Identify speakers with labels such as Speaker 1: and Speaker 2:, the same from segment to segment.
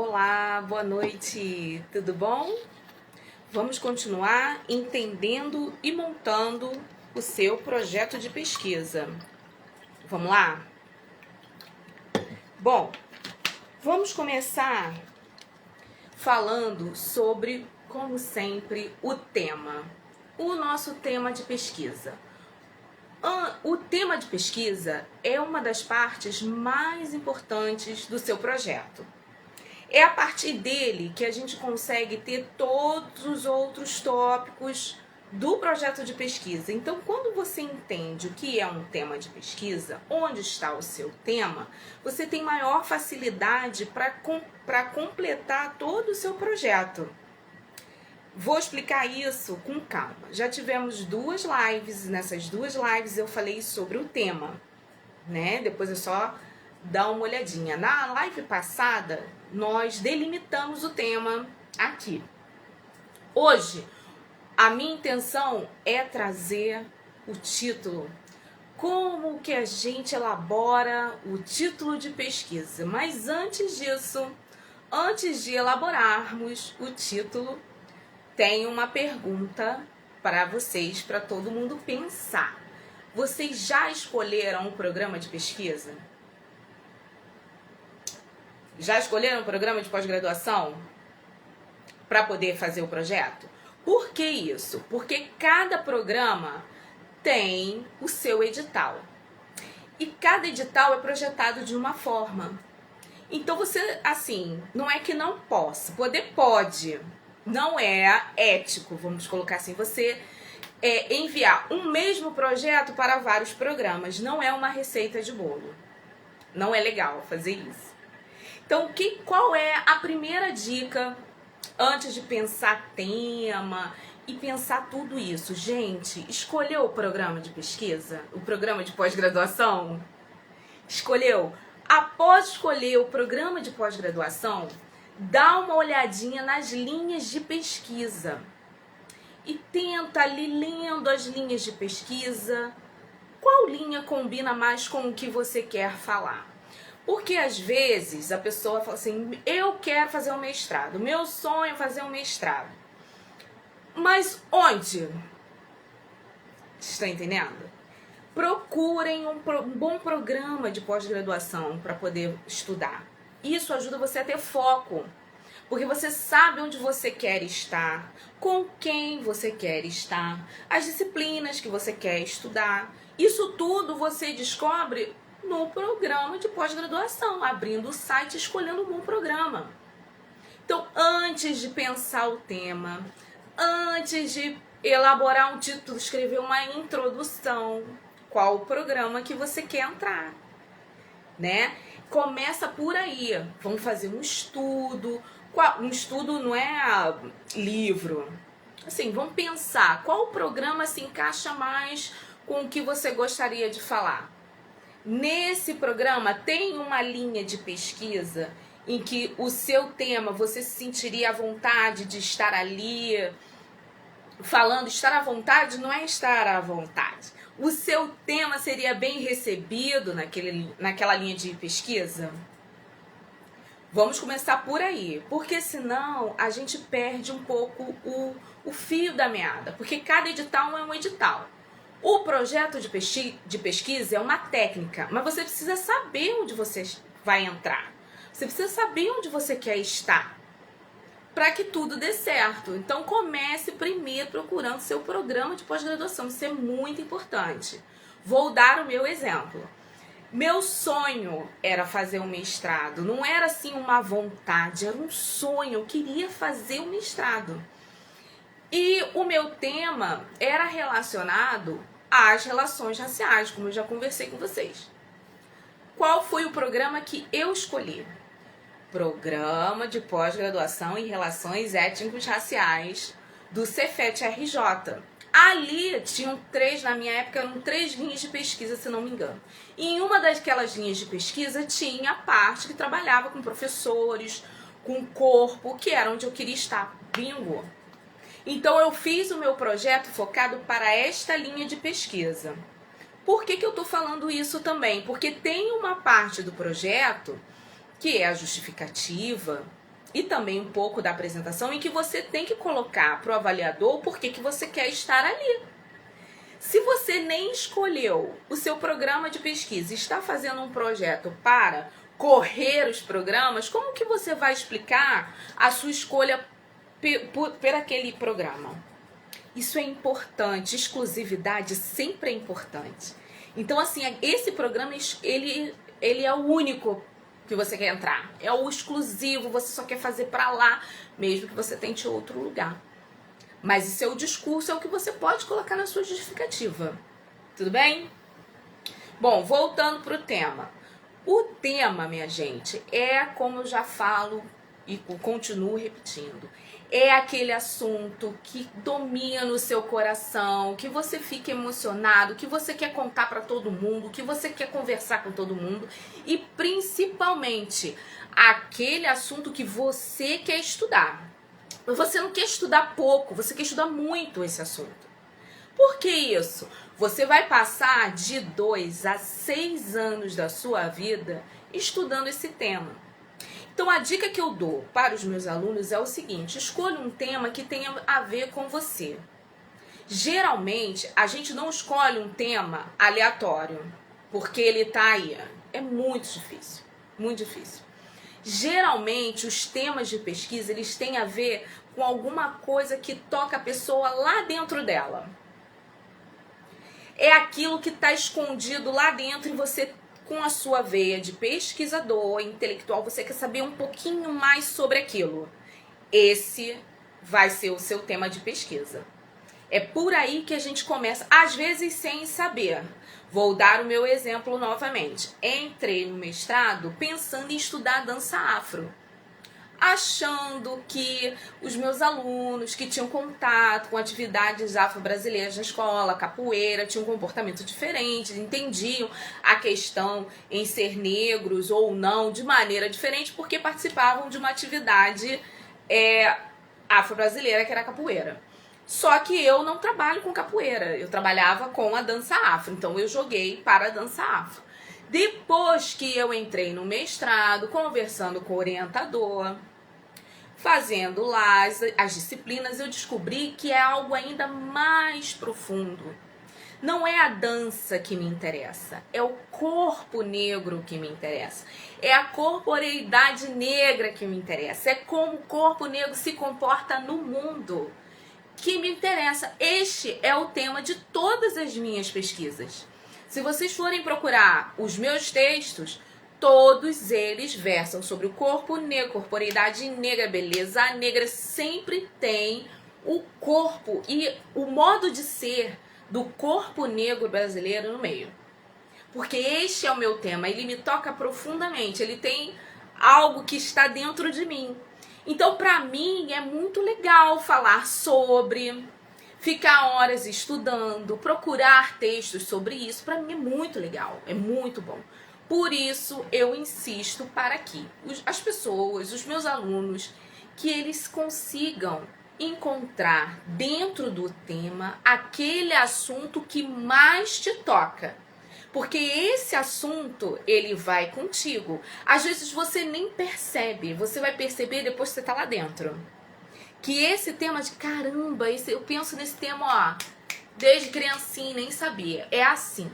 Speaker 1: Olá, boa noite, tudo bom? Vamos continuar entendendo e montando o seu projeto de pesquisa. Vamos lá? Bom, vamos começar falando sobre, como sempre, o tema. O nosso tema de pesquisa. O tema de pesquisa é uma das partes mais importantes do seu projeto. É a partir dele que a gente consegue ter todos os outros tópicos do projeto de pesquisa. Então, quando você entende o que é um tema de pesquisa, onde está o seu tema, você tem maior facilidade para completar todo o seu projeto. Vou explicar isso com calma. Já tivemos 2 lives, nessas 2 lives eu falei sobre o tema, né? Depois é só dar uma olhadinha. Na live passada, nós delimitamos o tema aqui. Hoje, a minha intenção é trazer o título. Como que a gente elabora o título de pesquisa? Mas antes disso, antes de elaborarmos o título, tem uma pergunta para vocês, para todo mundo pensar. Vocês já escolheram um programa de pesquisa? Já escolheram um programa de pós-graduação para poder fazer o projeto? Por que isso? Porque cada programa tem o seu edital. E cada edital é projetado de uma forma. Então você, assim, não é que não possa. Poder pode. Não é ético, vamos colocar assim, você enviar um mesmo projeto para vários programas. Não é uma receita de bolo. Não é legal fazer isso. Então, qual é a primeira dica antes de pensar tema e pensar tudo isso? Gente, escolheu o programa de pesquisa? O programa de pós-graduação? Escolheu? Após escolher o programa de pós-graduação, dá uma olhadinha nas linhas de pesquisa e tenta ali lendo as linhas de pesquisa, qual linha combina mais com o que você quer falar. Porque às vezes a pessoa fala assim, eu quero fazer um mestrado, meu sonho é fazer um mestrado. Mas onde? Está entendendo? Procurem um bom programa de pós-graduação para poder estudar. Isso ajuda você a ter foco, porque você sabe onde você quer estar, com quem você quer estar, as disciplinas que você quer estudar. Isso tudo você descobre no programa de pós-graduação, abrindo o site e escolhendo um bom programa. Então, antes de pensar o tema, antes de elaborar um título, escrever uma introdução, qual o programa que você quer entrar, né? Começa por aí. Vamos fazer um estudo. Um estudo não é livro. Assim, vamos pensar qual programa se encaixa mais com o que você gostaria de falar. Nesse programa tem uma linha de pesquisa em que o seu tema você se sentiria à vontade de estar ali falando. Estar à vontade não é estar à vontade. O seu tema seria bem recebido naquela linha de pesquisa? Vamos começar por aí, porque senão a gente perde um pouco o fio da meada, porque cada edital é um edital. O projeto de pesquisa é uma técnica, mas você precisa saber onde você vai entrar. Você precisa saber onde você quer estar para que tudo dê certo. Então comece primeiro procurando seu programa de pós-graduação. Isso é muito importante. Vou dar o meu exemplo. Meu sonho era fazer um mestrado. Não era assim uma vontade, era um sonho. Eu queria fazer um mestrado. E o meu tema era relacionado às relações raciais, como eu já conversei com vocês. Qual foi o programa que eu escolhi? Programa de pós-graduação em Relações Étnico-Raciais do Cefet-RJ. Ali tinham 3, na minha época eram 3 linhas de pesquisa, se não me engano. E em uma daquelas linhas de pesquisa tinha a parte que trabalhava com professores, com corpo, que era onde eu queria estar. Bingo! Então eu fiz o meu projeto focado para esta linha de pesquisa. Por que eu estou falando isso também? Porque tem uma parte do projeto que é a justificativa, e também um pouco da apresentação, em que você tem que colocar para o avaliador o porquê que você quer estar ali. Se você nem escolheu o seu programa de pesquisa e está fazendo um projeto para correr os programas, como que você vai explicar a sua escolha por aquele programa? Isso é importante, exclusividade sempre é importante. Então, assim, esse programa, ele é o único que você quer entrar. É o exclusivo, você só quer fazer para lá, mesmo que você tente outro lugar. Mas esse é o discurso, é o que você pode colocar na sua justificativa. Tudo bem? Bom, voltando para o tema. O tema, minha gente, é como eu já falo e continuo repetindo. É aquele assunto que domina no seu coração, que você fica emocionado, que você quer contar para todo mundo, que você quer conversar com todo mundo e principalmente aquele assunto que você quer estudar. Você não quer estudar pouco, você quer estudar muito esse assunto. Por que isso? Você vai passar de 2 a 6 anos da sua vida estudando esse tema. Então, a dica que eu dou para os meus alunos é o seguinte: escolha um tema que tenha a ver com você. Geralmente, a gente não escolhe um tema aleatório, porque ele está aí. É muito difícil, muito difícil. Geralmente, os temas de pesquisa, eles têm a ver com alguma coisa que toca a pessoa lá dentro dela. É aquilo que está escondido lá dentro e você, com a sua veia de pesquisador, intelectual, você quer saber um pouquinho mais sobre aquilo. Esse vai ser o seu tema de pesquisa. É por aí que a gente começa, às vezes sem saber. Vou dar o meu exemplo novamente. Entrei no mestrado pensando em estudar dança afro, achando que os meus alunos que tinham contato com atividades afro-brasileiras na escola, capoeira, tinham um comportamento diferente, entendiam a questão em ser negros ou não de maneira diferente, porque participavam de uma atividade afro-brasileira, que era a capoeira. Só que eu não trabalho com capoeira, eu trabalhava com a dança afro, então eu joguei para a dança afro. Depois que eu entrei no mestrado, conversando com o orientador, fazendo lá as disciplinas, eu descobri que é algo ainda mais profundo. Não é a dança que me interessa, é o corpo negro que me interessa. É a corporeidade negra que me interessa, é como o corpo negro se comporta no mundo que me interessa. Este é o tema de todas as minhas pesquisas. Se vocês forem procurar os meus textos, todos eles versam sobre o corpo negro, corporeidade negra, beleza. A negra sempre tem o corpo e o modo de ser do corpo negro brasileiro no meio. Porque este é o meu tema, ele me toca profundamente, ele tem algo que está dentro de mim. Então, para mim, é muito legal falar sobre, ficar horas estudando, procurar textos sobre isso. Para mim é muito legal, é muito bom. Por isso, eu insisto para que as pessoas, os meus alunos, que eles consigam encontrar dentro do tema aquele assunto que mais te toca. Porque esse assunto, ele vai contigo. Às vezes você nem percebe, você vai perceber depois que você tá lá dentro. Que esse tema de caramba, eu penso nesse tema, ó, desde criancinha, nem sabia. É assim.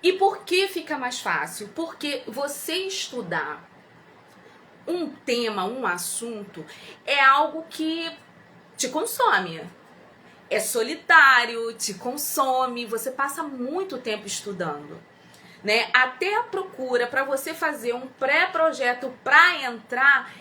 Speaker 1: E por que fica mais fácil? Porque você estudar um tema, um assunto, é algo que te consome. É solitário, te consome, você passa muito tempo estudando, né? Até a procura para você fazer um pré-projeto para entrar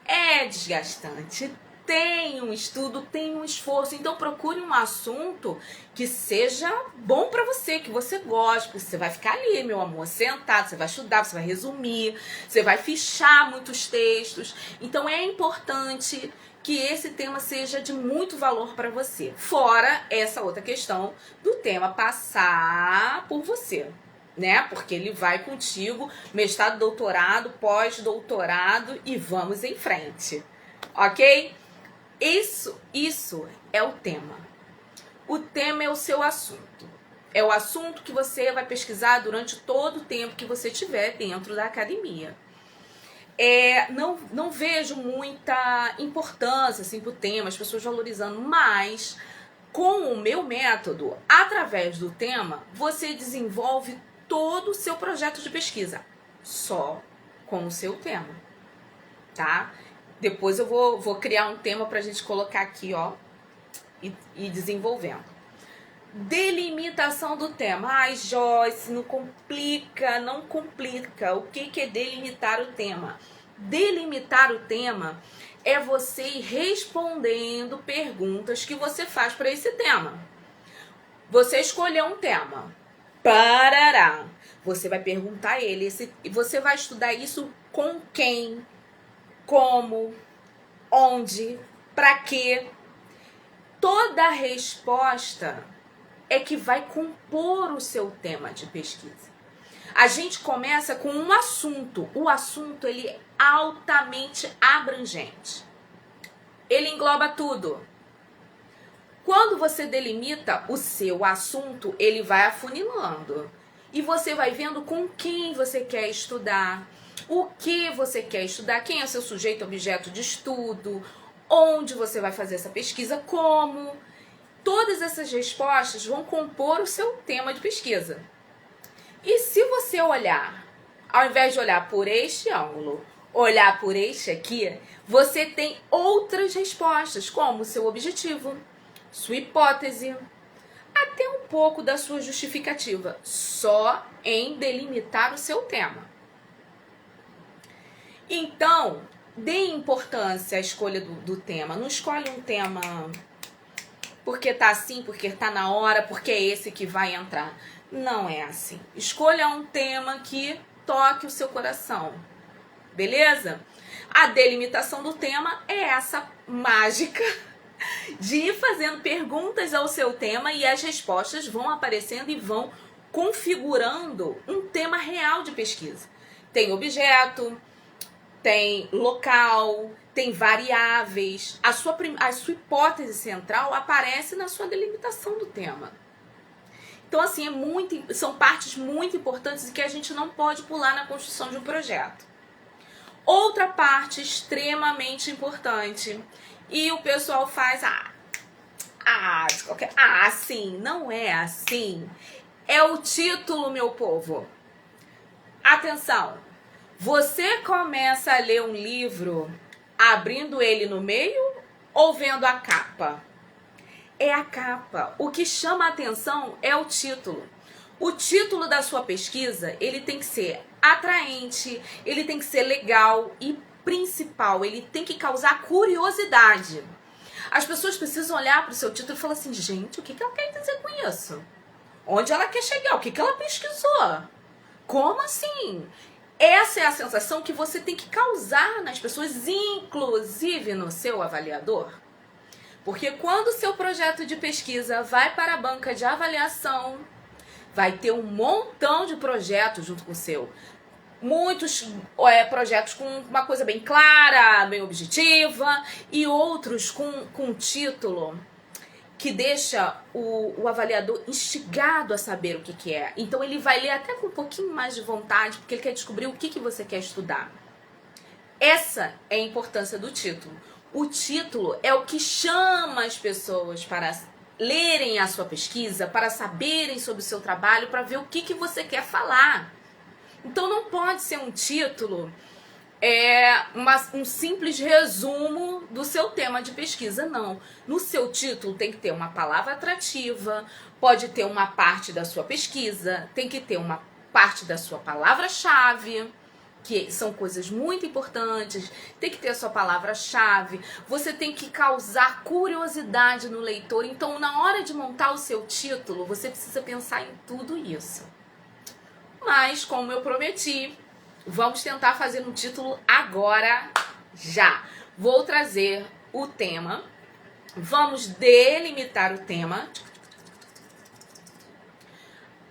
Speaker 1: é desgastante. Tem um estudo, tem um esforço, então procure um assunto que seja bom para você, que você goste, porque você vai ficar ali, meu amor, sentado, você vai estudar, você vai resumir, você vai fichar muitos textos. Então é importante que esse tema seja de muito valor para você. Fora essa outra questão do tema passar por você, né? Porque ele vai contigo, mestrado, doutorado, pós-doutorado e vamos em frente, ok? Isso é o tema. O tema é o seu assunto. É o assunto que você vai pesquisar durante todo o tempo que você estiver dentro da academia. não vejo muita importância assim, pro tema, as pessoas valorizando, mas com o meu método, através do tema, você desenvolve todo o seu projeto de pesquisa, só com o seu tema, tá? Depois eu vou criar um tema pra gente colocar aqui, ó, e desenvolvendo. Delimitação do tema. Ai, Joyce, não complica, não complica. O que é delimitar o tema? Delimitar o tema é você ir respondendo perguntas que você faz para esse tema. Você escolheu um tema. Parará. Você vai perguntar a ele e você vai estudar isso com quem, como, onde, para quê. Toda a resposta é que vai compor o seu tema de pesquisa. A gente começa com um assunto. O assunto, ele é altamente abrangente. Ele engloba tudo. Quando você delimita o seu assunto, ele vai afunilando. E você vai vendo com quem você quer estudar, o que você quer estudar, quem é o seu sujeito objeto de estudo, onde você vai fazer essa pesquisa, como. Todas essas respostas vão compor o seu tema de pesquisa. E se você olhar, ao invés de olhar por este ângulo, olhar por este aqui, você tem outras respostas, como o seu objetivo, sua hipótese, até um pouco da sua justificativa, só em delimitar o seu tema. Então, dê importância à escolha do tema. Não escolhe um tema porque tá assim, porque tá na hora, porque é esse que vai entrar. Não é assim. Escolha um tema que toque o seu coração. Beleza? A delimitação do tema é essa mágica de ir fazendo perguntas ao seu tema e as respostas vão aparecendo e vão configurando um tema real de pesquisa. Tem objeto, tem local, tem variáveis. A sua hipótese central aparece na sua delimitação do tema. Então, assim, são partes muito importantes e que a gente não pode pular na construção de um projeto. Outra parte extremamente importante, e o pessoal faz, assim, não é assim, é o título, meu povo. Atenção! Você começa a ler um livro abrindo ele no meio ou vendo a capa? É a capa. O que chama a atenção é o título. O título da sua pesquisa, ele tem que ser atraente, ele tem que ser legal e principal, ele tem que causar curiosidade. As pessoas precisam olhar para o seu título e falar assim, gente, o que ela quer dizer com isso? Onde ela quer chegar? O que ela pesquisou? Como assim? Essa é a sensação que você tem que causar nas pessoas, inclusive no seu avaliador. Porque quando o seu projeto de pesquisa vai para a banca de avaliação, vai ter um montão de projetos junto com o seu. Muitos projetos com uma coisa bem clara, bem objetiva, e outros com um título que deixa o avaliador instigado a saber o que é. Então ele vai ler até com um pouquinho mais de vontade, porque ele quer descobrir o que você quer estudar. Essa é a importância do título. O título é o que chama as pessoas para lerem a sua pesquisa, para saberem sobre o seu trabalho, para ver o que você quer falar. Então não pode ser um título, um simples resumo do seu tema de pesquisa, não. No seu título tem que ter uma palavra atrativa, pode ter uma parte da sua pesquisa, tem que ter uma parte da sua palavra-chave, que são coisas muito importantes, tem que ter a sua palavra-chave, você tem que causar curiosidade no leitor. Então, na hora de montar o seu título, você precisa pensar em tudo isso. Mas, como eu prometi, vamos tentar fazer um título agora, já. Vou trazer o tema, vamos delimitar o tema.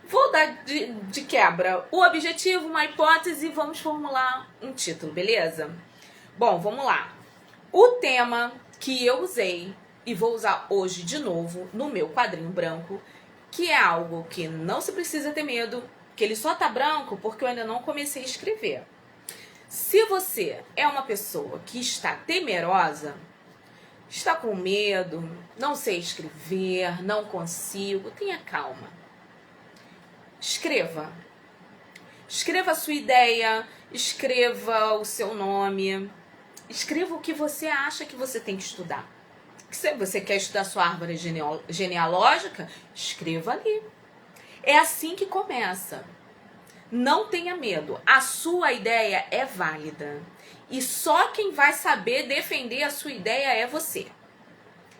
Speaker 1: Vou dar de quebra o objetivo, uma hipótese e vamos formular um título, beleza? Bom, vamos lá. O tema que eu usei e vou usar hoje de novo no meu quadrinho branco, que é algo que não se precisa ter medo, que ele só tá branco porque eu ainda não comecei a escrever. Se você é uma pessoa que está temerosa, está com medo, não sei escrever, não consigo, tenha calma. Escreva. Escreva a sua ideia, escreva o seu nome, escreva o que você acha que você tem que estudar. Se você quer estudar sua árvore genealógica, escreva ali. É assim que começa. Não tenha medo. A sua ideia é válida. E só quem vai saber defender a sua ideia é você.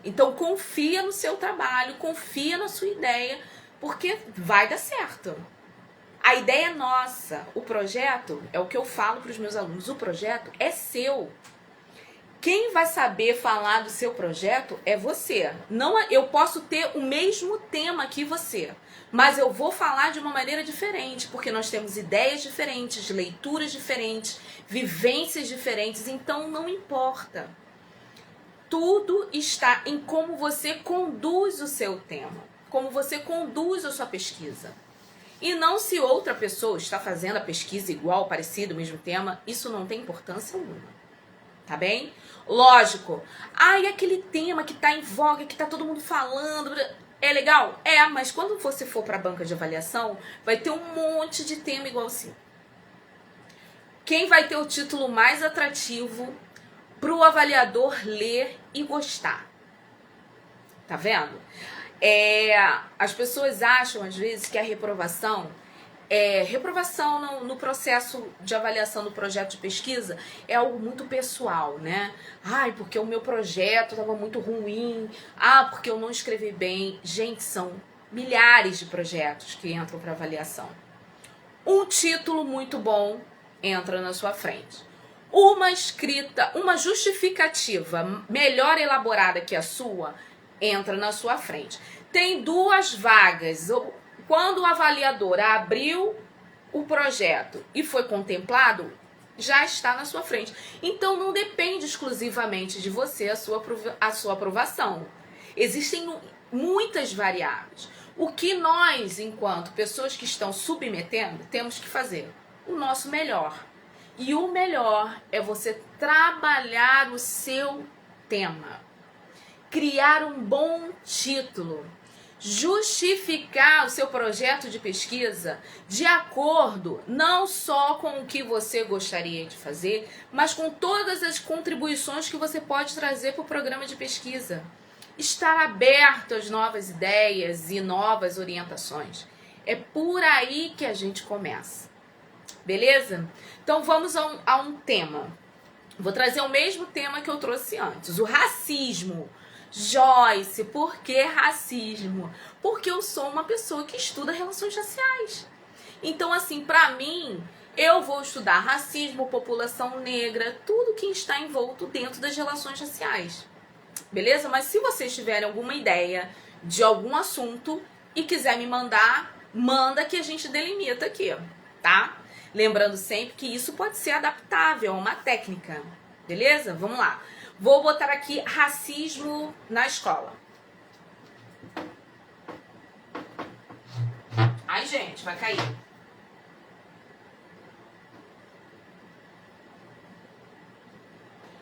Speaker 1: Então confia no seu trabalho, confia na sua ideia, porque vai dar certo. A ideia é nossa. O projeto, é o que eu falo para os meus alunos, o projeto é seu. Quem vai saber falar do seu projeto é você. Não, eu posso ter o mesmo tema que você, mas eu vou falar de uma maneira diferente, porque nós temos ideias diferentes, leituras diferentes, vivências diferentes, então não importa. Tudo está em como você conduz o seu tema, como você conduz a sua pesquisa. E não se outra pessoa está fazendo a pesquisa igual, parecido, o mesmo tema, isso não tem importância alguma. Tá bem? Lógico. E aquele tema que tá em voga, que tá todo mundo falando, é legal? É, mas quando você for pra banca de avaliação, vai ter um monte de tema igual assim. Quem vai ter o título mais atrativo pro avaliador ler e gostar? Tá vendo? As pessoas acham, às vezes, que a reprovação no processo de avaliação do projeto de pesquisa é algo muito pessoal, né? Porque o meu projeto estava muito ruim, porque eu não escrevi bem. Gente, são milhares de projetos que entram para avaliação. Um título muito bom entra na sua frente. Uma escrita, uma justificativa melhor elaborada que a sua entra na sua frente. Tem 2 vagas. Quando o avaliador abriu o projeto e foi contemplado, já está na sua frente. Então não depende exclusivamente de você a sua aprovação. Existem muitas variáveis. O que nós, enquanto pessoas que estão submetendo, temos que fazer? O nosso melhor. E o melhor é você trabalhar o seu tema. Criar um bom título. Justificar o seu projeto de pesquisa de acordo não só com o que você gostaria de fazer, mas com todas as contribuições que você pode trazer para o programa de pesquisa. Estar aberto às novas ideias e novas orientações. É por aí que a gente começa. Beleza? Então vamos a um tema. Vou trazer o mesmo tema que eu trouxe antes, o racismo. Joyce, por que racismo? Porque eu sou uma pessoa que estuda relações raciais. Então, assim, pra mim, eu vou estudar racismo, população negra, tudo que está envolto dentro das relações raciais. Beleza? Mas se vocês tiverem alguma ideia de algum assunto e quiser me mandar, manda que a gente delimita aqui, tá? Lembrando sempre que isso pode ser adaptável a uma técnica. Beleza? Vamos lá. Vou botar aqui racismo na escola. Ai, gente, vai cair.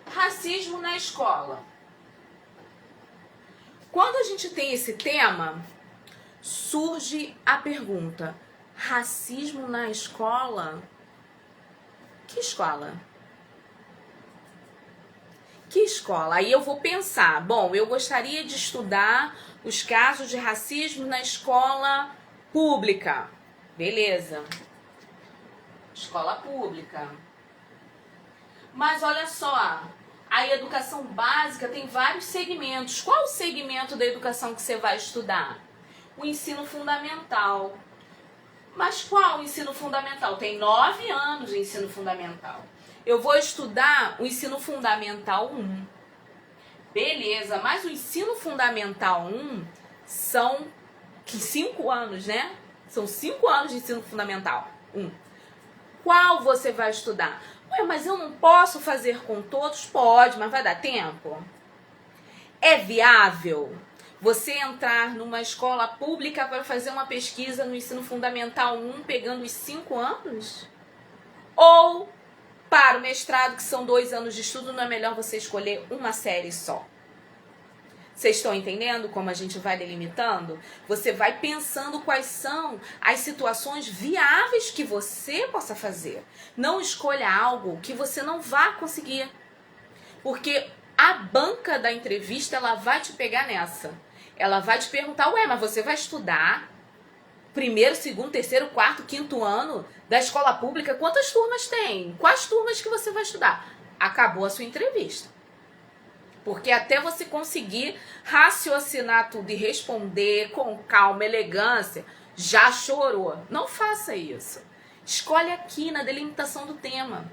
Speaker 1: Racismo na escola. Quando a gente tem esse tema, surge a pergunta: racismo na escola? Que escola? Que escola? Aí eu vou pensar, bom, eu gostaria de estudar os casos de racismo na escola pública. Beleza. Escola pública. Mas olha só, a educação básica tem vários segmentos. Qual o segmento da educação que você vai estudar? O ensino fundamental. Mas qual o ensino fundamental? Tem 9 anos de ensino fundamental. Eu vou estudar o ensino fundamental 1. Beleza, mas o ensino fundamental 1 são 5 anos, né? São 5 anos de ensino fundamental 1. Qual você vai estudar? Mas eu não posso fazer com todos? Pode, mas vai dar tempo? É viável você entrar numa escola pública para fazer uma pesquisa no ensino fundamental 1 pegando os 5 anos? Ou Para o mestrado, que são 2 anos de estudo, não é melhor você escolher uma série só? Vocês estão entendendo como a gente vai delimitando? Você vai pensando quais são as situações viáveis que você possa fazer. Não escolha algo que você não vá conseguir. Porque a banca da entrevista, ela vai te pegar nessa. Ela vai te perguntar, ué, mas você vai estudar primeiro, segundo, terceiro, quarto, quinto ano da escola pública? Quantas turmas tem? Quais turmas que você vai estudar? Acabou a sua entrevista. Porque até você conseguir raciocinar tudo e responder com calma, elegância, já chorou. Não faça isso. Escolhe aqui na delimitação do tema.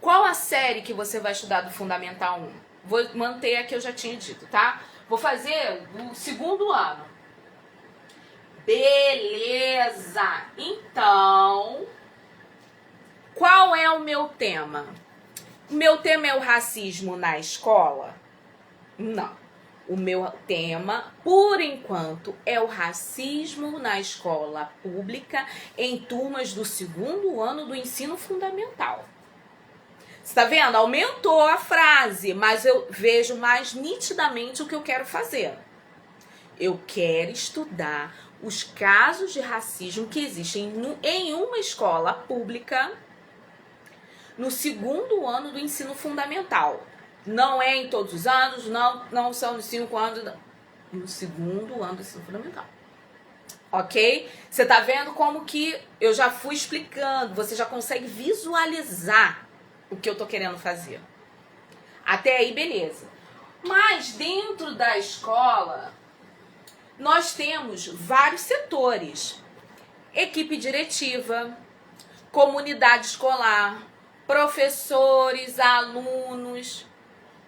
Speaker 1: Qual a série que você vai estudar do Fundamental 1? Vou manter a que eu já tinha dito, tá? Vou fazer o 2º ano. Beleza! Então, qual é o meu tema? O meu tema é o racismo na escola? Não. O meu tema, por enquanto, é o racismo na escola pública em turmas do 2º ano do ensino fundamental. Você tá vendo? Aumentou a frase, mas eu vejo mais nitidamente o que eu quero fazer. Eu quero estudar os casos de racismo que existem em uma escola pública no 2º ano do ensino fundamental. Não é em todos os anos, não são nos 5 anos, não. No 2º ano do ensino fundamental. Ok? Você tá vendo como que eu já fui explicando, você já consegue visualizar o que eu tô querendo fazer. Até aí, beleza. Mas dentro da escola, nós temos vários setores. Equipe diretiva, comunidade escolar, professores, alunos.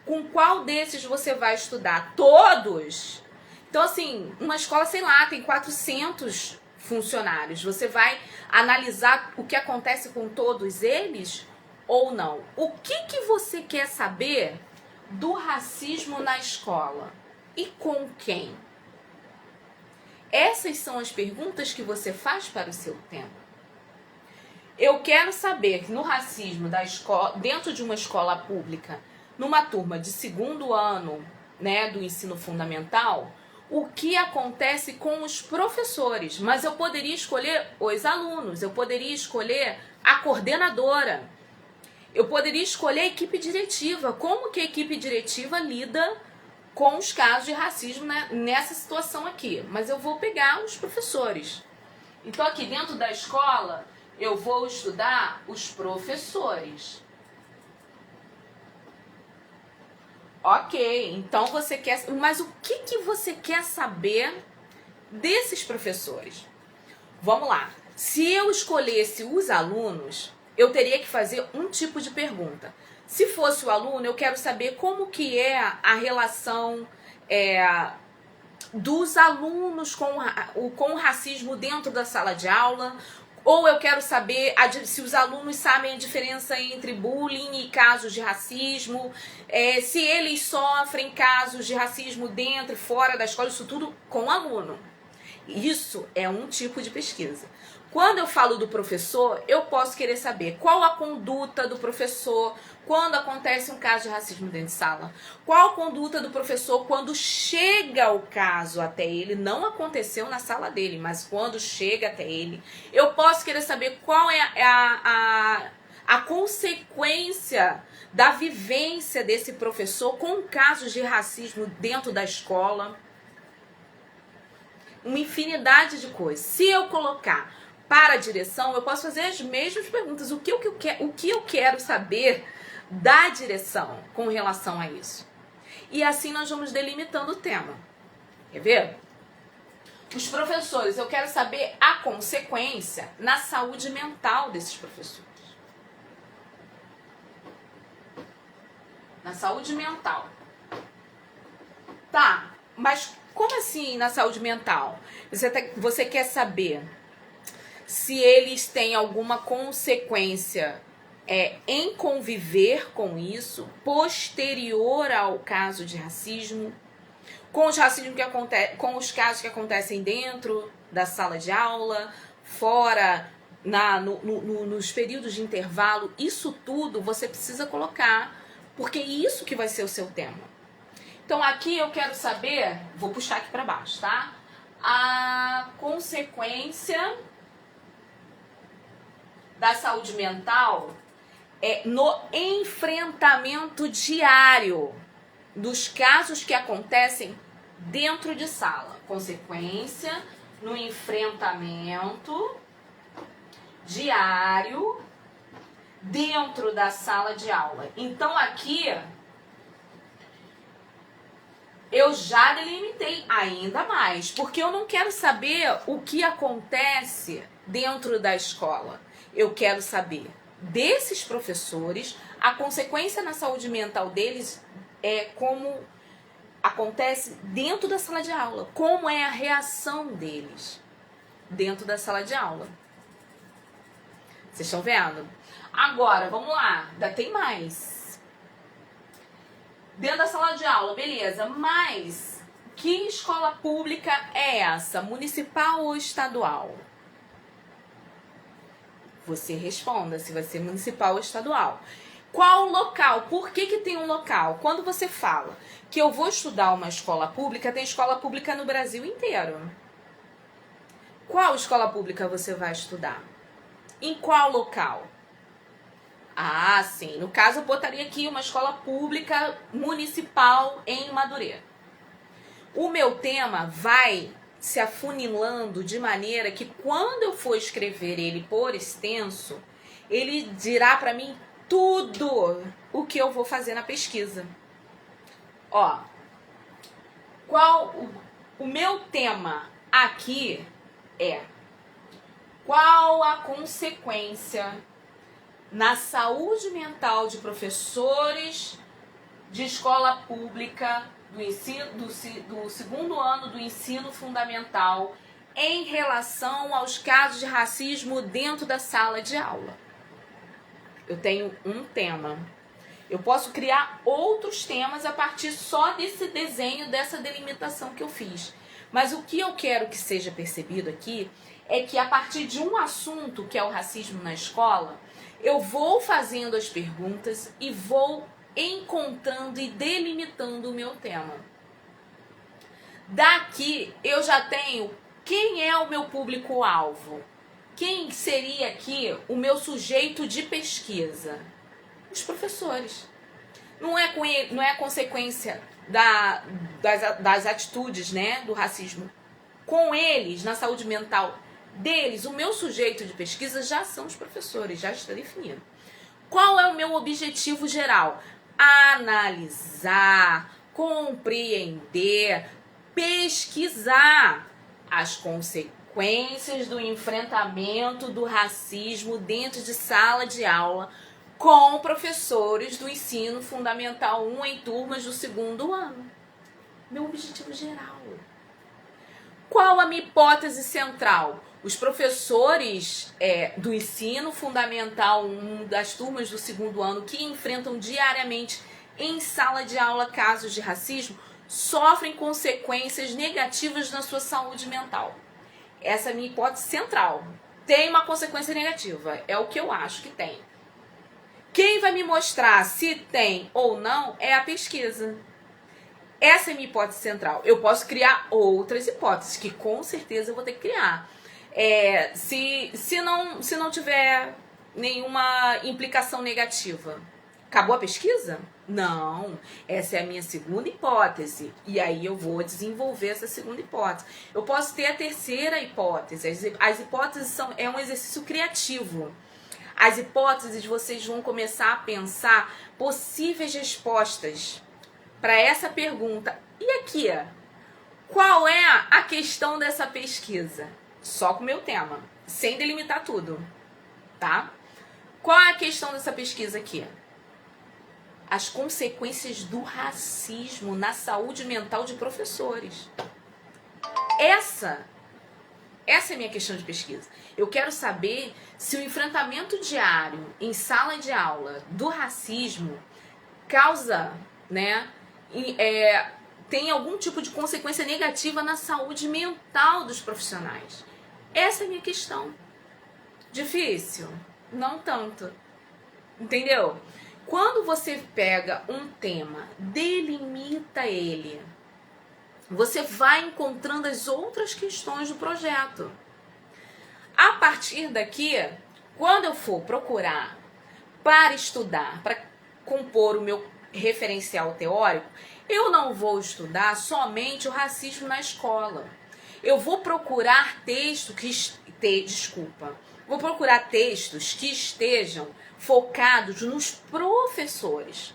Speaker 1: Com qual desses você vai estudar? Todos? Então, assim, uma escola, sei lá, tem 400 funcionários. Você vai analisar o que acontece com todos eles ou não? O que você quer saber do racismo na escola? E com quem? Essas são as perguntas que você faz para o seu tema. Eu quero saber que no racismo da escola, dentro de uma escola pública, numa turma de 2º ano, né, do ensino fundamental, o que acontece com os professores. Mas eu poderia escolher os alunos, eu poderia escolher a coordenadora, eu poderia escolher a equipe diretiva. Como que a equipe diretiva lida com os casos de racismo, né, nessa situação aqui? Mas eu vou pegar os professores. Então aqui dentro da escola, eu vou estudar os professores. Ok, então você quer... Mas o que você quer saber desses professores? Vamos lá. Se eu escolhesse os alunos, eu teria que fazer um tipo de pergunta. Se fosse o aluno, eu quero saber como que é a relação dos alunos com o racismo dentro da sala de aula. Ou eu quero saber se os alunos sabem a diferença entre bullying e casos de racismo, se eles sofrem casos de racismo dentro e fora da escola, isso tudo com o aluno. Isso é um tipo de pesquisa. Quando eu falo do professor, eu posso querer saber qual a conduta do professor quando acontece um caso de racismo dentro de sala. Qual a conduta do professor quando chega o caso até ele, não aconteceu na sala dele, mas quando chega até ele. Eu posso querer saber qual é a consequência da vivência desse professor com casos de racismo dentro da escola. Uma infinidade de coisas. Se eu colocar para a direção, eu posso fazer as mesmas perguntas. O que eu quero saber da direção com relação a isso? E assim nós vamos delimitando o tema. Quer ver? Os professores, eu quero saber a consequência na saúde mental desses professores. Na saúde mental. Tá, mas como assim na saúde mental? Você quer saber se eles têm alguma consequência em conviver com isso, posterior ao caso de racismo, com os racismos com os casos que acontecem dentro da sala de aula, fora nos períodos de intervalo, isso tudo você precisa colocar, porque é isso que vai ser o seu tema. Então aqui eu quero saber, vou puxar aqui para baixo, tá? A consequência da saúde mental no enfrentamento diário dos casos que acontecem dentro de sala. Consequência no enfrentamento diário dentro da sala de aula. Então aqui eu já delimitei ainda mais, porque eu não quero saber o que acontece dentro da escola. Eu quero saber desses professores, a consequência na saúde mental deles é como acontece dentro da sala de aula, como é a reação deles dentro da sala de aula. Vocês estão vendo? Agora, vamos lá, ainda tem mais. Dentro da sala de aula, beleza, mas que escola pública é essa? Municipal ou estadual? Você responda se vai ser municipal ou estadual. Qual local? Por que tem um local? Quando você fala que eu vou estudar uma escola pública, tem escola pública no Brasil inteiro. Qual escola pública você vai estudar? Em qual local? Ah, sim. No caso, eu botaria aqui uma escola pública municipal em Madureira. O meu tema vai se afunilando de maneira que quando eu for escrever ele por extenso, ele dirá para mim tudo o que eu vou fazer na pesquisa. Ó, o meu tema aqui é: qual a consequência na saúde mental de professores de escola pública do segundo ano do ensino fundamental em relação aos casos de racismo dentro da sala de aula? Eu tenho um tema. Eu posso criar outros temas a partir só desse desenho, dessa delimitação que eu fiz. Mas o que eu quero que seja percebido aqui é que a partir de um assunto, que é o racismo na escola, eu vou fazendo as perguntas e vou encontrando e delimitando o meu tema. Daqui eu já tenho quem é o meu público-alvo. Quem seria aqui o meu sujeito de pesquisa? Os professores. Não é a consequência das atitudes, né, do racismo com eles, na saúde mental deles. O meu sujeito de pesquisa já são os professores, já está definido. Qual é o meu objetivo geral? Analisar, compreender, pesquisar as consequências do enfrentamento do racismo dentro de sala de aula com professores do ensino fundamental 1 em turmas do segundo ano. Meu objetivo geral. Qual a minha hipótese central? Os professores do ensino fundamental 1 das turmas do segundo ano que enfrentam diariamente em sala de aula casos de racismo sofrem consequências negativas na sua saúde mental. Essa é a minha hipótese central. Tem uma consequência negativa, é o que eu acho que tem. Quem vai me mostrar se tem ou não é a pesquisa. Essa é a minha hipótese central. Eu posso criar outras hipóteses, que com certeza eu vou ter que criar. Se não tiver nenhuma implicação negativa, acabou a pesquisa? Não. Essa é a minha segunda hipótese. E aí eu vou desenvolver essa segunda hipótese. Eu posso ter a terceira hipótese. As hipóteses é um exercício criativo. As hipóteses, vocês vão começar a pensar possíveis respostas para essa pergunta. E aqui, qual é a questão dessa pesquisa? Só com o meu tema, sem delimitar tudo, tá? Qual é a questão dessa pesquisa aqui? As consequências do racismo na saúde mental de professores. Essa é a minha questão de pesquisa. Eu quero saber se o enfrentamento diário em sala de aula do racismo causa, né, tem algum tipo de consequência negativa na saúde mental dos profissionais. Essa é a minha questão Difícil? Não tanto. Entendeu? Quando você pega um tema, delimita ele, você vai encontrando as outras questões do projeto. A partir daqui, quando eu for procurar para estudar, para compor o meu referencial teórico, eu não vou estudar somente o racismo na escola. Eu vou procurar vou procurar textos que estejam focados nos professores,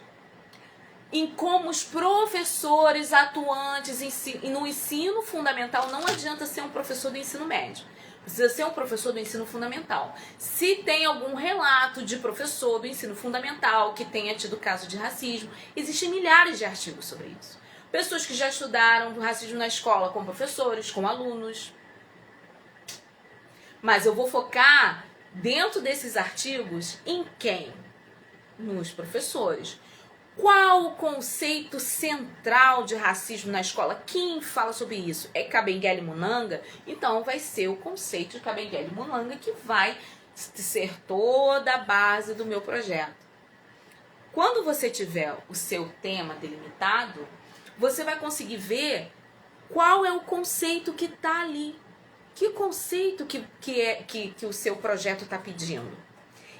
Speaker 1: em como os professores atuantes no ensino fundamental. Não adianta ser um professor do ensino médio, precisa ser um professor do ensino fundamental. Se tem algum relato de professor do ensino fundamental que tenha tido caso de racismo, existem milhares de artigos sobre isso. Pessoas que já estudaram racismo na escola com professores, com alunos. Mas eu vou focar dentro desses artigos em quem? Nos professores. Qual o conceito central de racismo na escola? Quem fala sobre isso? É Kabengele Munanga? Então vai ser o conceito de Kabengele Munanga que vai ser toda a base do meu projeto. Quando você tiver o seu tema delimitado, você vai conseguir ver qual é o conceito que está ali. Que conceito que o seu projeto está pedindo?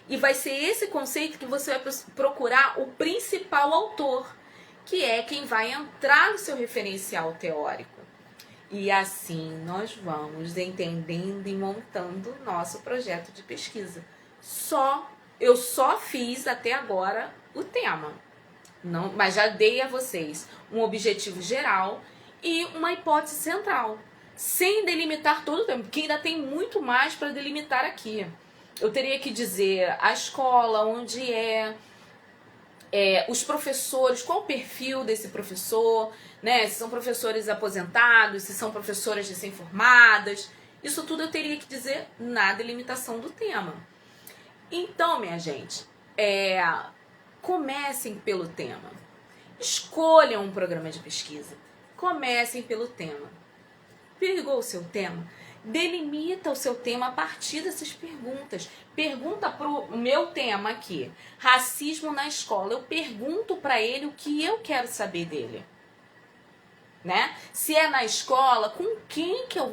Speaker 1: E vai ser esse conceito que você vai procurar o principal autor, que é quem vai entrar no seu referencial teórico. E assim nós vamos entendendo e montando o nosso projeto de pesquisa. Eu só fiz até agora o tema, não, mas já dei a vocês um objetivo geral e uma hipótese central, sem delimitar todo o tema, porque ainda tem muito mais para delimitar aqui. Eu teria que dizer a escola, onde os professores, qual o perfil desse professor, né? Se são professores aposentados, se são professoras recém-formadas. Isso tudo eu teria que dizer na delimitação do tema. Então, minha gente, comecem pelo tema. Escolham um programa de pesquisa. Comecem pelo tema. Pegou o seu tema? Delimita o seu tema a partir dessas perguntas. Pergunta pro meu tema aqui, racismo na escola. Eu pergunto para ele o que eu quero saber dele, né? Se é na escola, com quem que eu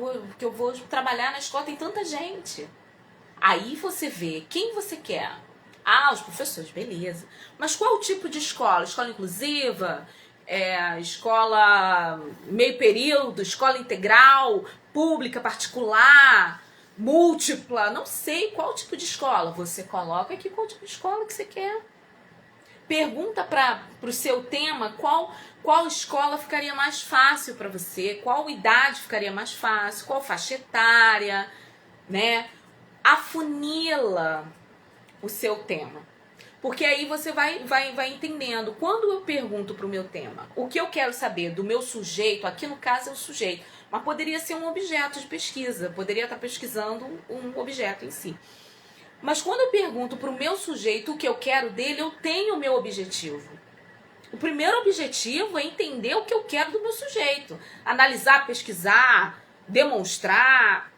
Speaker 1: vou trabalhar na escola? Tem tanta gente. Aí você vê quem você quer. Ah, os professores, beleza. Mas qual o tipo de escola? Escola inclusiva? Escola meio período? Escola integral? Pública, particular? Múltipla? Não sei qual tipo de escola. Você coloca aqui qual tipo de escola que você quer. Pergunta para o seu tema qual escola ficaria mais fácil para você, qual idade ficaria mais fácil, qual faixa etária, né? Afunila o seu tema. Porque aí você vai entendendo. Quando eu pergunto para o meu tema, o que eu quero saber do meu sujeito, aqui no caso é o sujeito, mas poderia ser um objeto de pesquisa, poderia estar pesquisando um objeto em si. Mas quando eu pergunto para o meu sujeito o que eu quero dele, eu tenho o meu objetivo. O primeiro objetivo é entender o que eu quero do meu sujeito. Analisar, pesquisar, demonstrar.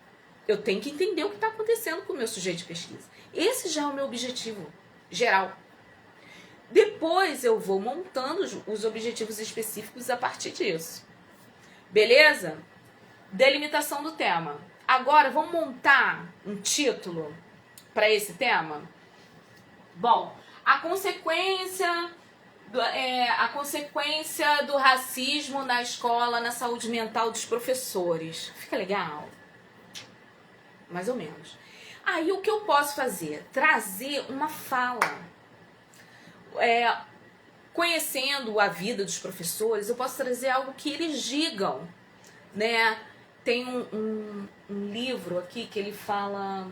Speaker 1: Eu tenho que entender o que está acontecendo com o meu sujeito de pesquisa. Esse já é o meu objetivo geral. Depois eu vou montando os objetivos específicos a partir disso. Beleza? Delimitação do tema. Agora vamos montar um título para esse tema? Bom, a consequência do racismo na escola, na saúde mental dos professores. Fica legal? Mais ou menos. Aí o que eu posso fazer? Trazer uma fala. Conhecendo a vida dos professores, eu posso trazer algo que eles digam, né? Tem um livro aqui que ele fala...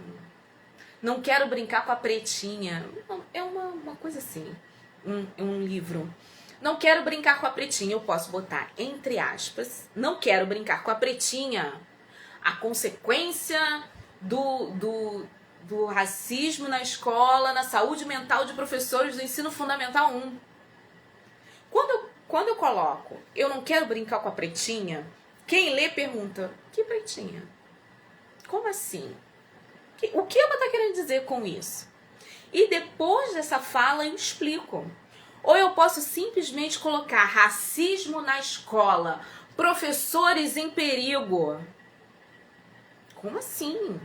Speaker 1: Não quero brincar com a pretinha. É uma coisa assim. Um livro. Não quero brincar com a pretinha. Eu posso botar entre aspas. Não quero brincar com a pretinha. A consequência do racismo na escola, na saúde mental de professores do ensino fundamental 1. Quando eu coloco eu não quero brincar com a pretinha, quem lê pergunta, que pretinha? Como assim? O que ela está querendo dizer com isso? E depois dessa fala eu explico. Ou eu posso simplesmente colocar racismo na escola, professores em perigo. Como assim?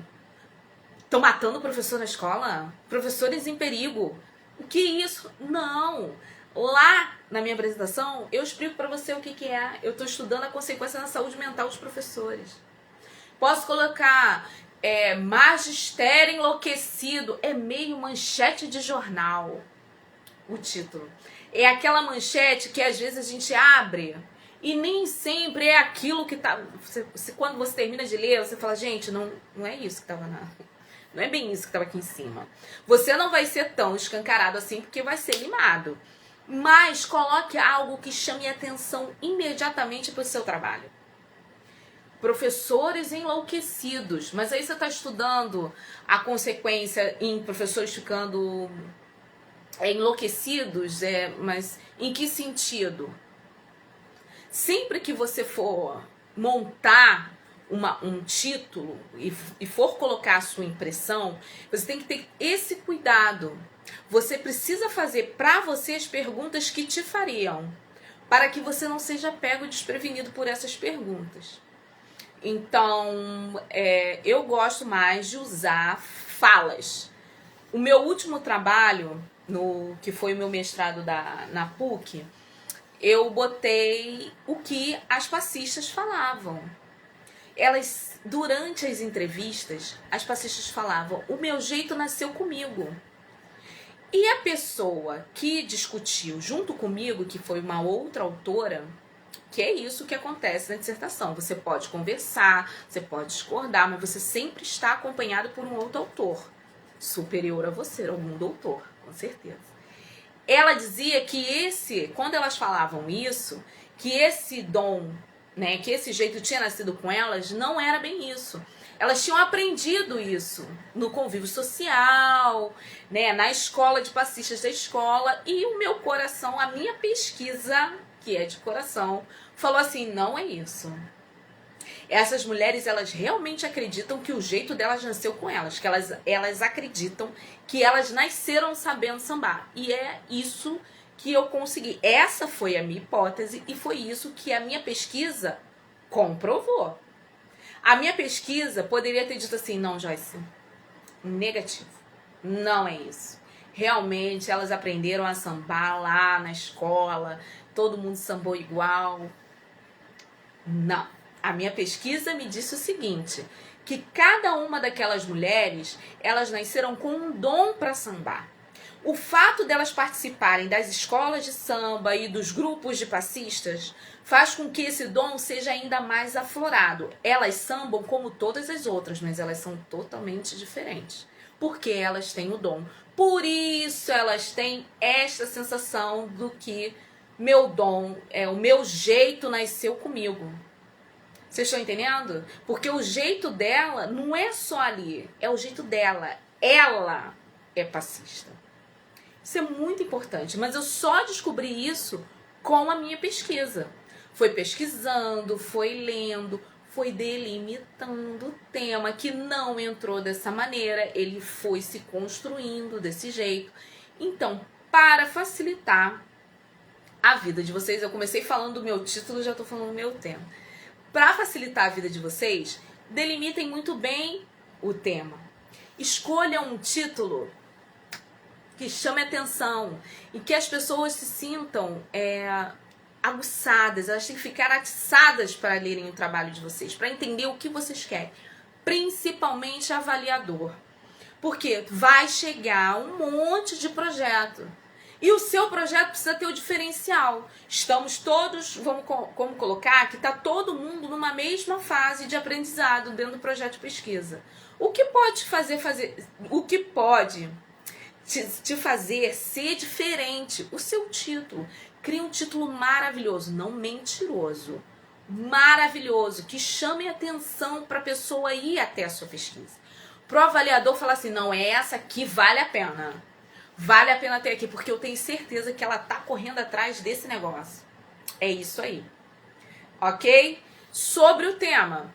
Speaker 1: Estão matando o professor na escola? Professores em perigo. O que é isso? Não. Lá na minha apresentação, eu explico para você o que é. Eu estou estudando a consequência na saúde mental dos professores. Posso colocar magistério enlouquecido. É meio manchete de jornal o título. É aquela manchete que às vezes a gente abre e nem sempre é aquilo que tá... Quando você termina de ler, você fala, gente, não é isso que estava na... Não é bem isso que estava aqui em cima. Você não vai ser tão escancarado assim, porque vai ser limado. Mas coloque algo que chame atenção imediatamente para o seu trabalho. Professores enlouquecidos. Mas aí você está estudando a consequência em professores ficando enlouquecidos, mas em que sentido? Sempre que você for montar um título e for colocar a sua impressão, você tem que ter esse cuidado. Você precisa fazer para você as perguntas que te fariam, para que você não seja pego desprevenido por essas perguntas. Então, eu gosto mais de usar falas. O meu último trabalho, que foi o meu mestrado na PUC, eu botei o que as passistas falavam. Elas, durante as entrevistas, as passistas falavam, o meu jeito nasceu comigo. E a pessoa que discutiu junto comigo, que foi uma outra autora, que é isso que acontece na dissertação. Você pode conversar, você pode discordar, mas você sempre está acompanhado por um outro autor, superior a você, algum doutor, com certeza. Ela dizia que quando elas falavam isso, que esse dom, né, que esse jeito tinha nascido com elas, não era bem isso. Elas tinham aprendido isso no convívio social, né, na escola de passistas da escola, e o meu coração, a minha pesquisa, que é de coração, falou assim, não é isso. Essas mulheres, elas realmente acreditam que o jeito delas nasceu com elas, que elas acreditam que elas nasceram sabendo sambar. E é isso que eu consegui. Essa foi a minha hipótese e foi isso que a minha pesquisa comprovou. A minha pesquisa poderia ter dito assim, não, Joyce, negativo. Não é isso. Realmente, elas aprenderam a sambar lá na escola, todo mundo sambou igual. Não. A minha pesquisa me disse o seguinte, que cada uma daquelas mulheres, elas nasceram com um dom para sambar. O fato delas participarem das escolas de samba e dos grupos de passistas faz com que esse dom seja ainda mais aflorado. Elas sambam como todas as outras, mas elas são totalmente diferentes, porque elas têm o dom. Por isso elas têm esta sensação do que meu dom, o meu jeito nasceu comigo. Vocês estão entendendo? Porque o jeito dela não é só ali, é o jeito dela. Ela é passista. Isso é muito importante, mas eu só descobri isso com a minha pesquisa. Foi pesquisando, foi lendo, foi delimitando o tema, que não entrou dessa maneira, ele foi se construindo desse jeito. Então, para facilitar a vida de vocês, eu comecei falando do meu título, já estou falando do meu tema. Para facilitar a vida de vocês, delimitem muito bem o tema. Escolham um título que chame atenção e que as pessoas se sintam aguçadas, elas têm que ficar atiçadas para lerem o trabalho de vocês, para entender o que vocês querem, principalmente avaliador, porque vai chegar um monte de projeto e o seu projeto precisa ter o diferencial. Estamos todos, vamos colocar que está todo mundo numa mesma fase de aprendizado dentro do projeto de pesquisa. O que pode o que pode te fazer ser diferente? O seu título. Crie um título maravilhoso, não mentiroso. Maravilhoso, que chame atenção para a pessoa ir até a sua pesquisa. Pro avaliador falar assim, não, é essa aqui, vale a pena. Vale a pena ter aqui, porque eu tenho certeza que ela tá correndo atrás desse negócio. É isso aí. Ok? Sobre o tema.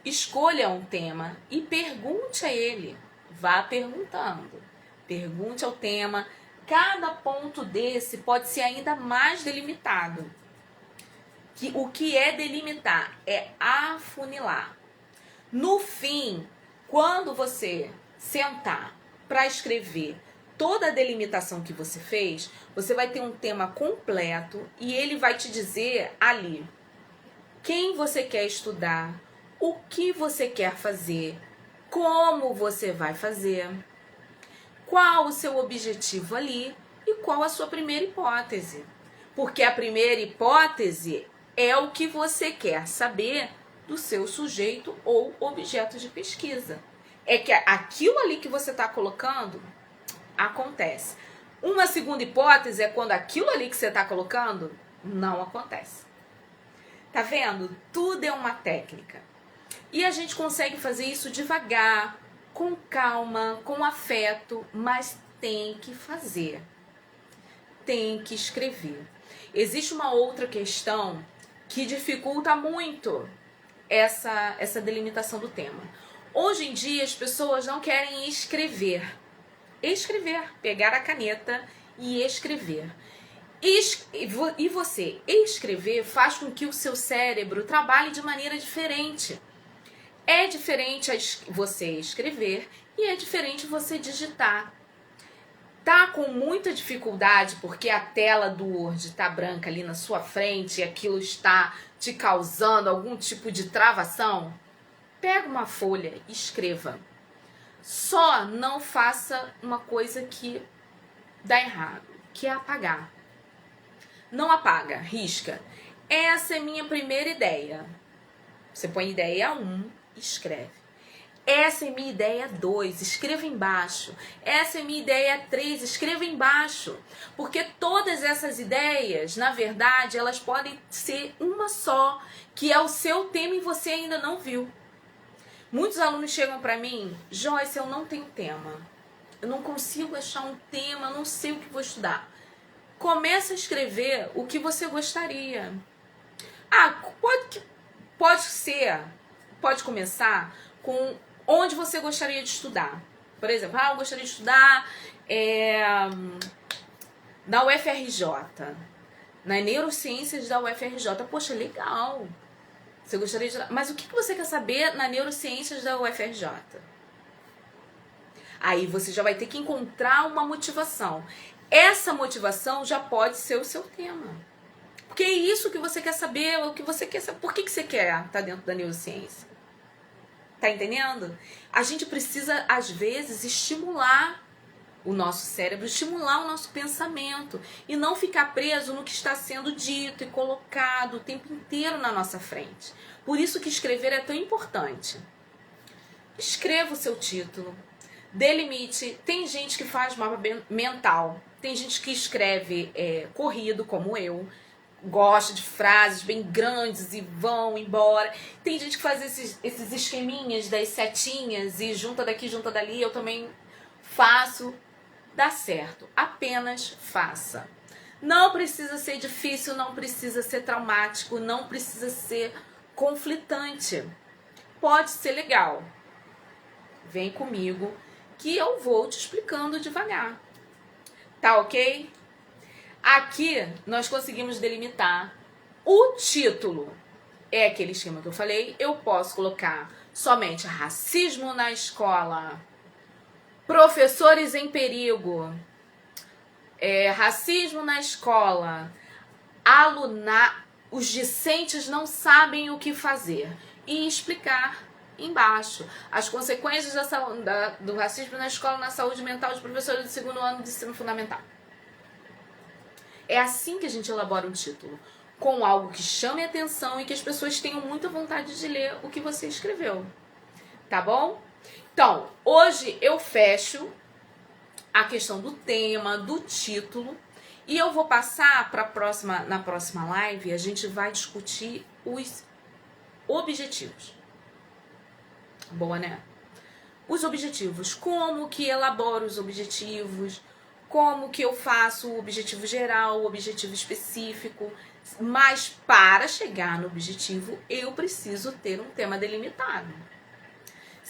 Speaker 1: Escolha um tema e pergunte a ele. vá perguntando. Pergunte ao tema. Cada ponto desse pode ser ainda mais delimitado. O que é delimitar? É afunilar. No fim, quando você sentar para escrever toda a delimitação que você fez, você vai ter um tema completo e ele vai te dizer ali quem você quer estudar, o que você quer fazer, como você vai fazer, qual o seu objetivo ali e qual a sua primeira hipótese. Porque a primeira hipótese é o que você quer saber do seu sujeito ou objeto de pesquisa. É que aquilo ali que você está colocando acontece. Uma segunda hipótese é quando aquilo ali que você está colocando não acontece. Tá vendo? Tudo é uma técnica. E a gente consegue fazer isso devagar, com calma, com afeto, mas tem que fazer. Tem que escrever. Existe uma outra questão que dificulta muito essa delimitação do tema. Hoje em dia as pessoas não querem escrever. Pegar a caneta e escrever. E você escrever faz com que o seu cérebro trabalhe de maneira diferente. É diferente você escrever e é diferente você digitar. Tá com muita dificuldade porque a tela do Word tá branca ali na sua frente e aquilo está te causando algum tipo de travação? Pega uma folha e escreva. Só não faça uma coisa que dá errado, que é apagar. Não apaga, risca. Essa é minha primeira ideia. Você põe ideia 1, escreve. Essa é minha ideia 2, escreva embaixo. Essa é minha ideia 3, escreva embaixo. Porque todas essas ideias, na verdade, elas podem ser uma só, que é o seu tema e você ainda não viu. Muitos alunos chegam para mim, Joyce, eu não tenho tema. Eu não consigo achar um tema, não sei o que vou estudar. Começa a escrever o que você gostaria. Pode começar com onde você gostaria de estudar. Por exemplo, eu gostaria de estudar na UFRJ, nas neurociências da UFRJ. Poxa, legal. Você gostaria de... Mas o que você quer saber na neurociências da UFRJ? Aí você já vai ter que encontrar uma motivação. Essa motivação já pode ser o seu tema. Porque é isso que você quer saber, o que você quer saber. Por que você quer estar dentro da neurociência? Tá entendendo? A gente precisa, às vezes, estimular o nosso cérebro, estimular o nosso pensamento e não ficar preso no que está sendo dito e colocado o tempo inteiro na nossa frente. Por isso que escrever é tão importante. Escreva o seu título, delimite. Tem gente que faz mapa mental, tem gente que escreve corrido, como eu, gosta de frases bem grandes e vão embora. Tem gente que faz esses esqueminhas das setinhas e junta daqui, junta dali. Eu também faço. Dá certo, apenas faça. Não precisa ser difícil, não precisa ser traumático, não precisa ser conflitante. Pode ser legal. Vem comigo que eu vou te explicando devagar. Tá ok? Aqui nós conseguimos delimitar o título. É aquele esquema que eu falei. Eu posso colocar somente racismo na escola, professores em perigo, racismo na escola, os discentes não sabem o que fazer. E explicar embaixo as consequências do racismo na escola, na saúde mental de professores do segundo ano de ensino fundamental. É assim que a gente elabora um título, com algo que chame a atenção e que as pessoas tenham muita vontade de ler o que você escreveu. Tá bom? Então, hoje eu fecho a questão do tema, do título, e eu vou passar na próxima live, a gente vai discutir os objetivos. Boa, né? Os objetivos, como que elaboro os objetivos, como que eu faço o objetivo geral, o objetivo específico, mas para chegar no objetivo eu preciso ter um tema delimitado.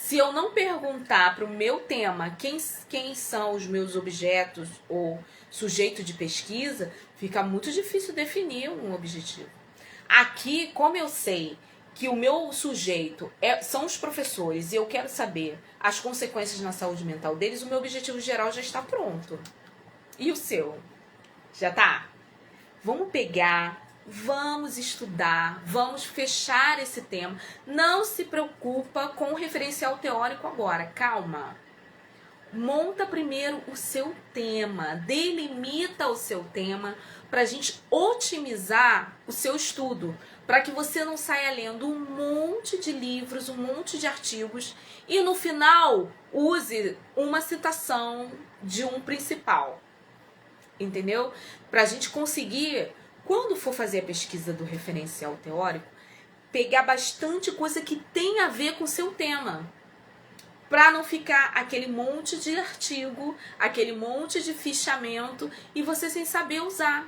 Speaker 1: Se eu não perguntar para o meu tema quem são os meus objetos ou sujeito de pesquisa, fica muito difícil definir um objetivo. Aqui, como eu sei que o meu sujeito são os professores e eu quero saber as consequências na saúde mental deles, o meu objetivo geral já está pronto. E o seu? Já tá? Vamos pegar, vamos estudar, vamos fechar esse tema. Não se preocupa com o referencial teórico agora, calma. Monta primeiro o seu tema, delimita o seu tema para a gente otimizar o seu estudo, para que você não saia lendo um monte de livros, um monte de artigos e no final use uma citação de um principal, entendeu? Para a gente conseguir, quando for fazer a pesquisa do referencial teórico, pegar bastante coisa que tem a ver com o seu tema, para não ficar aquele monte de artigo, aquele monte de fichamento e você sem saber usar.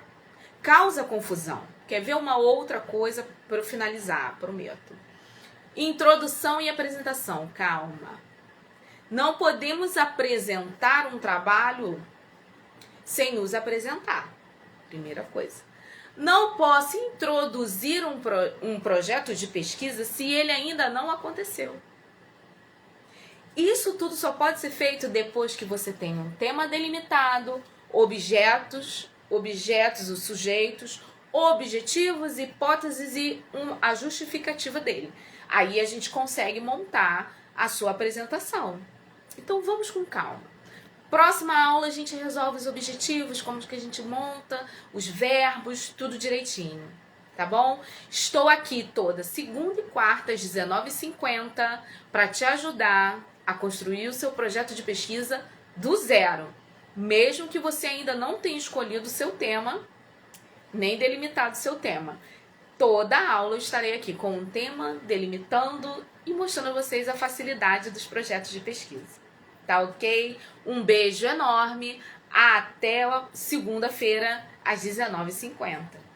Speaker 1: Causa confusão. Quer ver uma outra coisa para eu finalizar? Prometo. Introdução e apresentação. Calma. Não podemos apresentar um trabalho sem nos apresentar. Primeira coisa. Não posso introduzir um projeto de pesquisa se ele ainda não aconteceu. Isso tudo só pode ser feito depois que você tem um tema delimitado, objetos, os sujeitos, objetivos, hipóteses e a justificativa dele. Aí a gente consegue montar a sua apresentação. Então vamos com calma. Próxima aula a gente resolve os objetivos, como que a gente monta, os verbos, tudo direitinho. Tá bom? Estou aqui toda segunda e quarta às 19h50 para te ajudar a construir o seu projeto de pesquisa do zero. Mesmo que você ainda não tenha escolhido o seu tema, nem delimitado o seu tema. Toda a aula eu estarei aqui com um tema, delimitando e mostrando a vocês a facilidade dos projetos de pesquisa. Tá ok? Um beijo enorme. Até segunda-feira às 19h50.